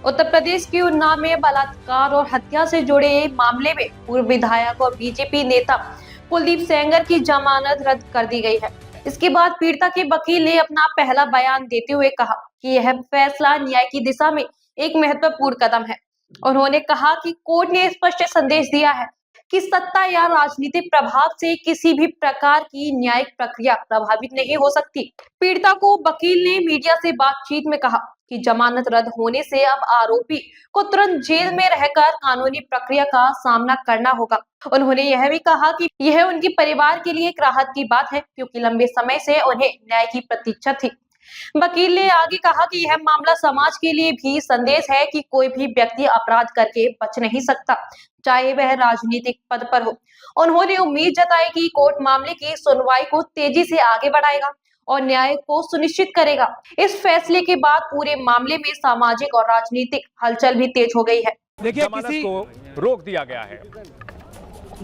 उत्तर प्रदेश के उन्नाव में बलात्कार और हत्या से जुड़े मामले में पूर्व विधायक और बीजेपी नेता कुलदीप सेंगर की जमानत रद्द कर दी गई है। इसके बाद पीड़िता के वकील ने अपना पहला बयान देते हुए कहा कि यह फैसला न्याय की दिशा में एक महत्वपूर्ण कदम है। उन्होंने कहा कि कोर्ट ने स्पष्ट संदेश दिया है कि सत्ता या राजनीतिक प्रभाव से किसी भी प्रकार की न्यायिक प्रक्रिया प्रभावित नहीं हो सकती। पीड़िता को वकील ने मीडिया से बातचीत में कहा कि जमानत रद्द होने से अब आरोपी को तुरंत जेल में रहकर कानूनी प्रक्रिया का सामना करना होगा। उन्होंने यह भी कहा कि यह उनके परिवार के लिए एक राहत की बात है, क्योंकि लंबे समय से उन्हें न्याय की प्रतीक्षा थी। वकील ने आगे कहा कि यह मामला समाज के लिए भी संदेश है कि कोई भी व्यक्ति अपराध करके बच नहीं सकता, चाहे वह राजनीतिक पद पर हो। उन्होंने उम्मीद जताई कि कोर्ट मामले की सुनवाई को तेजी से आगे बढ़ाएगा और न्याय को सुनिश्चित करेगा। इस फैसले के बाद पूरे मामले में सामाजिक और राजनीतिक हलचल भी तेज हो गई है। देखिए, किसी को रोक दिया गया है।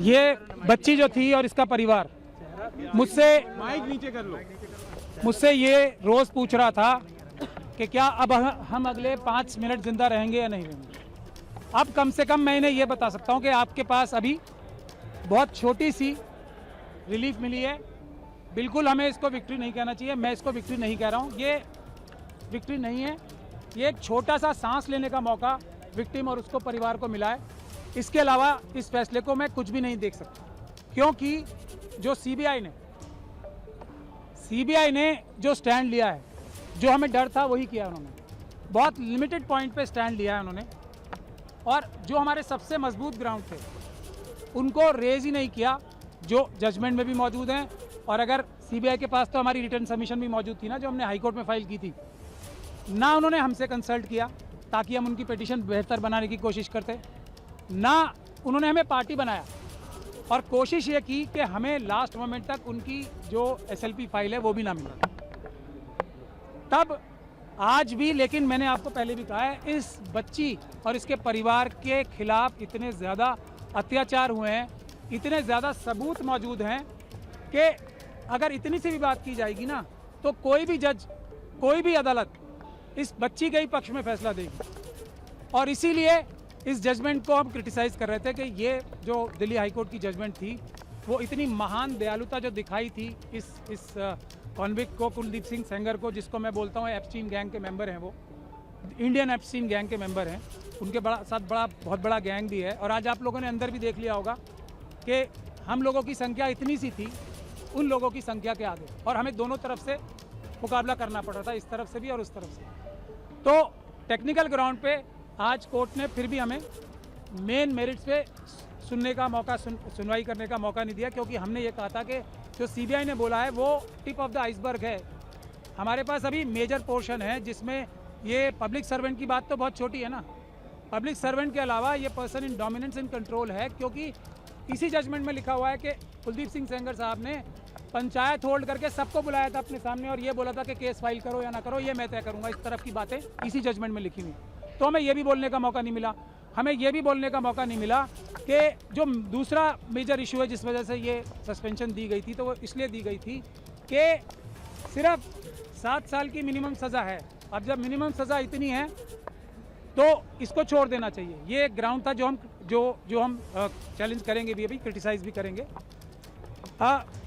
ये बच्ची जो थी और इसका परिवार मुझसे माइक नीचे कर लो, मुझसे ये रोज पूछ रहा था कि क्या अब हम अगले 5 मिनट जिंदा रहेंगे या नहीं रहेंगे। अब कम से कम मैं इन्हें ये बता सकता हूँ कि आपके पास अभी बहुत छोटी सी रिलीफ मिली है। बिल्कुल हमें इसको विक्ट्री नहीं कहना चाहिए, मैं इसको विक्ट्री नहीं कह रहा हूँ, ये विक्ट्री नहीं है। ये एक छोटा सा सांस लेने का मौका विक्टिम और उसको परिवार को मिला है। इसके अलावा इस फैसले को मैं कुछ भी नहीं देख सकता, क्योंकि जो सीबीआई ने जो स्टैंड लिया है, जो हमें डर था वही किया उन्होंने। बहुत लिमिटेड पॉइंट पे स्टैंड लिया है उन्होंने, और जो हमारे सबसे मजबूत ग्राउंड थे उनको रेज ही नहीं किया, जो जजमेंट में भी मौजूद हैं। और अगर सीबीआई के पास तो हमारी रिटर्न सबमिशन भी मौजूद थी ना, जो हमने हाईकोर्ट में फाइल की थी, ना उन्होंने हमसे कंसल्ट किया ताकि हम उनकी पिटीशन बेहतर बनाने की कोशिश करते, ना उन्होंने हमें पार्टी बनाया, और कोशिश ये की कि हमें लास्ट मोमेंट तक उनकी जो एसएलपी फाइल है वो भी ना मिला। तब आज भी, लेकिन मैंने आपको पहले भी कहा है, इस बच्ची और इसके परिवार के खिलाफ इतने ज़्यादा अत्याचार हुए हैं, इतने ज़्यादा सबूत मौजूद हैं कि अगर इतनी सी भी बात की जाएगी ना, तो कोई भी जज, कोई भी अदालत इस बच्ची के ही पक्ष में फैसला देगी। और इसीलिए इस जजमेंट को हम क्रिटिसाइज़ कर रहे थे कि ये जो दिल्ली हाईकोर्ट की जजमेंट थी, वो इतनी महान दयालुता जो दिखाई थी इस कॉन्विक्ट को, कुलदीप सिंह सेंगर को, जिसको मैं बोलता हूँ एप्स्टीन गैंग के मेंबर हैं, वो इंडियन एप्स्टीन गैंग के मेंबर हैं, उनके बहुत बड़ा गैंग भी है। और आज आप लोगों ने अंदर भी देख लिया होगा कि हम लोगों की संख्या इतनी सी थी उन लोगों की संख्या के आगे, और हमें दोनों तरफ से मुकाबला करना पड़ रहा था, इस तरफ से भी और उस तरफ से। तो टेक्निकल ग्राउंड पे आज कोर्ट ने फिर भी हमें मेन मेरिट्स पे सुनने का मौका, सुनवाई करने का मौका नहीं दिया, क्योंकि हमने ये कहा था कि जो सीबीआई ने बोला है वो टिप ऑफ द आइसबर्ग है। हमारे पास अभी मेजर पोर्शन है जिसमें ये पब्लिक सर्वेंट की बात तो बहुत छोटी है ना। पब्लिक सर्वेंट के अलावा ये person in dominance in control है, क्योंकि इसी जजमेंट में लिखा हुआ है कि कुलदीप सिंह सेंगर साहब ने पंचायत होल्ड करके सबको बुलाया था अपने सामने और ये बोला था कि केस फाइल करो या ना करो, ये मैं तय करूँगा। इस तरफ की बातें इसी जजमेंट में लिखी हुई। तो हमें ये भी बोलने का मौका नहीं मिला, हमें ये भी बोलने का मौका नहीं मिला कि जो दूसरा मेजर इशू है जिस वजह से ये सस्पेंशन दी गई थी, तो वो इसलिए दी गई थी कि सिर्फ 7 साल की मिनिमम सज़ा है। अब जब मिनिमम सज़ा इतनी है तो इसको छोड़ देना चाहिए। ये एक ग्राउंड था जो हम चैलेंज करेंगे भी, अभी क्रिटिसाइज़ भी करेंगे।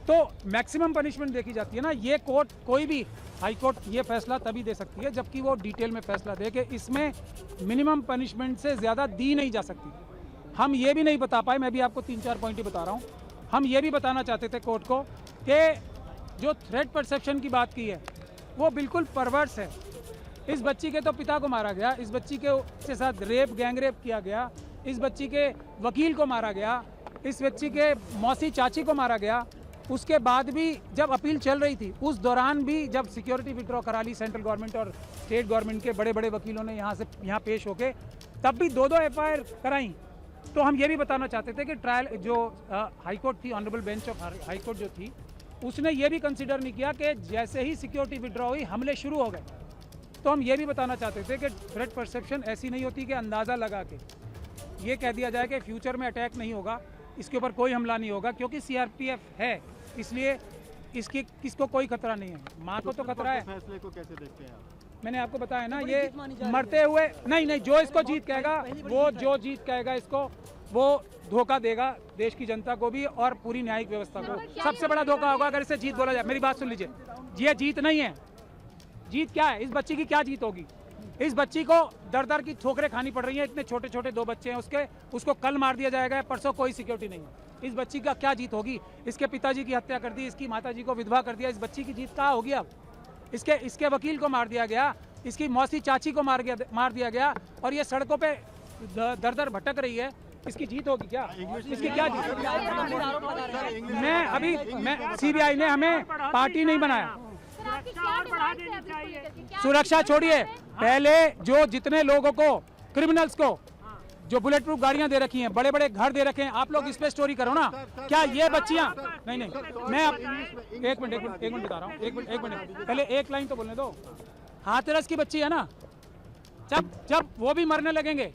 तो मैक्सिमम पनिशमेंट देखी जाती है ना, ये कोर्ट, कोई भी हाई कोर्ट ये फैसला तभी दे सकती है जबकि वो डिटेल में फैसला दे कि इसमें मिनिमम पनिशमेंट से ज़्यादा दी नहीं जा सकती। हम ये भी नहीं बता पाए, मैं भी आपको 3-4 पॉइंट ही बता रहा हूँ। हम ये भी बताना चाहते थे कोर्ट को कि जो थ्रेट परसेप्शन की बात की है वो बिल्कुल परवर्स है। इस बच्ची के तो पिता को मारा गया, इस बच्ची के साथ गैंग रेप किया गया, इस बच्ची के वकील को मारा गया, इस बच्ची के मौसी चाची को मारा गया। उसके बाद भी जब अपील चल रही थी, उस दौरान भी जब सिक्योरिटी विड्रॉ करा ली सेंट्रल गवर्नमेंट और स्टेट गवर्नमेंट के बड़े बड़े वकीलों ने यहाँ पेश होके, तब भी 2-2 एफआईआर कराई। तो हम ये भी बताना चाहते थे कि ट्रायल जो हाईकोर्ट थी, ऑनरेबल बेंच ऑफ हाईकोर्ट जो थी, उसने ये भी कंसिडर नहीं किया कि जैसे ही सिक्योरिटी विड्रॉ हुई हमले शुरू हो गए। तो हम ये भी बताना चाहते थे कि थ्रेट परसेप्शन ऐसी नहीं होती कि अंदाज़ा लगा के ये कह दिया जाए कि फ्यूचर में अटैक नहीं होगा, इसके ऊपर कोई हमला नहीं होगा, क्योंकि सीआरपीएफ है, इसलिए इसको कोई खतरा नहीं है। माँ को तो खतरा है। फैसले को कैसे देखते हैं आप? मैंने आपको बताया ना, ये मरते हुए नहीं, जो इसको जीत कहेगा वो, जो जीत कहेगा इसको, वो धोखा देगा देश की जनता को भी और पूरी न्यायिक व्यवस्था को। सबसे बड़ा धोखा होगा अगर इसे जीत बोला जाए। मेरी बात सुन लीजिए, ये जीत नहीं है। जीत क्या है? इस बच्ची की क्या जीत होगी? इस बच्ची को दर दर की ठोकरें खानी पड़ रही हैं। इतने छोटे छोटे 2 बच्चे हैं उसके, उसको कल मार दिया जाएगा, परसों कोई सिक्योरिटी नहीं है। इस बच्ची का क्या जीत होगी? इसके पिताजी की हत्या कर दी, इसकी माताजी को विधवा कर दिया। इस बच्ची की जीत कहाँ होगी? अब इसके वकील को मार दिया गया, इसकी मौसी चाची को मार दिया गया और ये सड़कों पे दर दर भटक रही है। इसकी जीत होगी क्या? इसकी क्या जीत? मैं सीबीआई ने हमें पार्टी नहीं बनाया। सुरक्षा छोड़िए, पहले जो जितने लोगों को, क्रिमिनल्स को जो बुलेट प्रूफ गाड़ियां दे रखी हैं, बड़े बड़े घर दे रखे हैं, आप लोग इस पे स्टोरी करो ना। क्या ये बच्चियां नहीं, मैं अब एक मिनट बता रहा हूँ, एक मिनट पहले एक लाइन तो बोलने दो। हाथरस की बच्ची है ना, जब वो भी मरने लगेंगे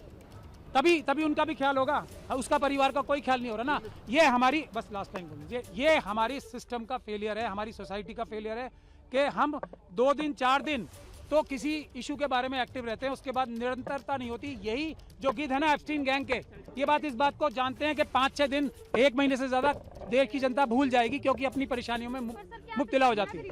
तभी उनका भी ख्याल होगा, उसका परिवार का कोई ख्याल नहीं हो रहा ना। ये हमारी, बस लास्ट टाइम बोल लीजिए, ये हमारी सिस्टम का फेलियर है, हमारी सोसाइटी का फेलियर है कि हम 2 दिन 4 दिन तो किसी इशू के बारे में एक्टिव रहते हैं, उसके बाद निरंतरता नहीं होती। यही जो गिद्ध है ना एप्स्टीन गैंग के, ये इस बात को जानते हैं कि 5-6 दिन, 1 महीने से ज्यादा देश की जनता भूल जाएगी, क्योंकि अपनी परेशानियों में मुब्तला हो जाती है।